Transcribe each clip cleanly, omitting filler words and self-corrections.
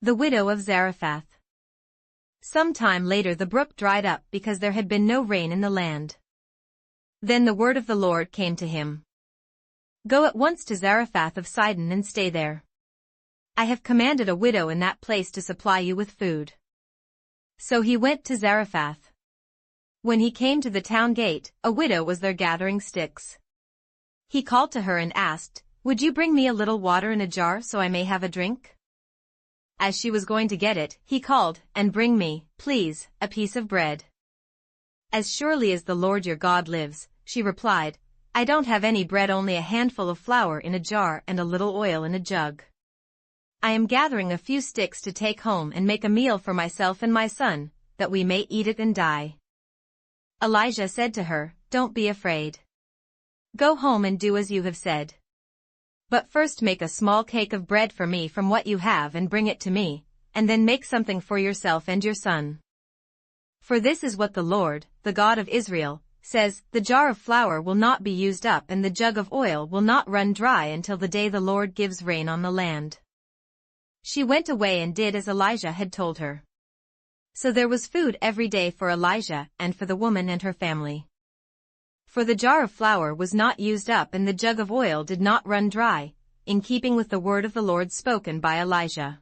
The widow of Zarephath. Some time later the brook dried up because there had been no rain in the land. Then the word of the Lord came to him. Go at once to Zarephath of Sidon and stay there. I have commanded a widow in that place to supply you with food. So he went to Zarephath. When he came to the town gate, a widow was there gathering sticks. He called to her and asked, Would you bring me a little water in a jar so I may have a drink? As she was going to get it, he called, And bring me, please, a piece of bread. As surely as the Lord your God lives, she replied, I don't have any bread, only a handful of flour in a jar and a little oil in a jug. I am gathering a few sticks to take home and make a meal for myself and my son, that we may eat it and die. Elijah said to her, Don't be afraid. Go home and do as you have said. But first make a small cake of bread for me from what you have and bring it to me, and then make something for yourself and your son. For this is what the Lord, the God of Israel, says, The jar of flour will not be used up and the jug of oil will not run dry until the day the Lord gives rain on the land. She went away and did as Elijah had told her. So there was food every day for Elijah and for the woman and her family. For the jar of flour was not used up and the jug of oil did not run dry, in keeping with the word of the Lord spoken by Elijah.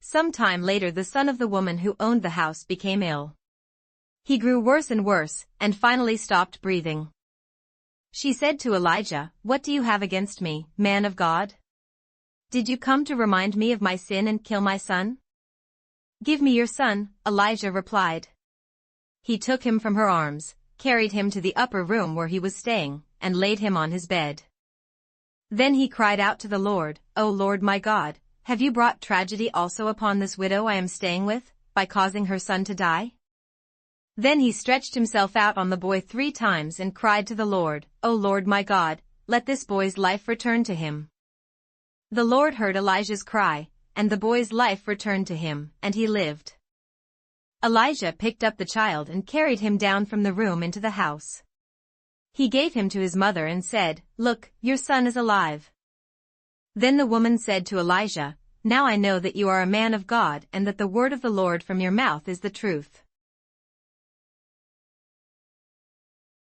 Some time later the son of the woman who owned the house became ill. He grew worse and worse, and finally stopped breathing. She said to Elijah, What do you have against me, man of God? Did you come to remind me of my sin and kill my son? Give me your son, Elijah replied. He took him from her arms, carried him to the upper room where he was staying, and laid him on his bed. Then he cried out to the Lord, O Lord my God, have you brought tragedy also upon this widow I am staying with, by causing her son to die? Then he stretched himself out on the boy 3 times and cried to the Lord, O Lord my God, let this boy's life return to him. The Lord heard Elijah's cry, and the boy's life returned to him, and he lived. Elijah picked up the child and carried him down from the room into the house. He gave him to his mother and said, Look, your son is alive. Then the woman said to Elijah, Now I know that you are a man of God and that the word of the Lord from your mouth is the truth.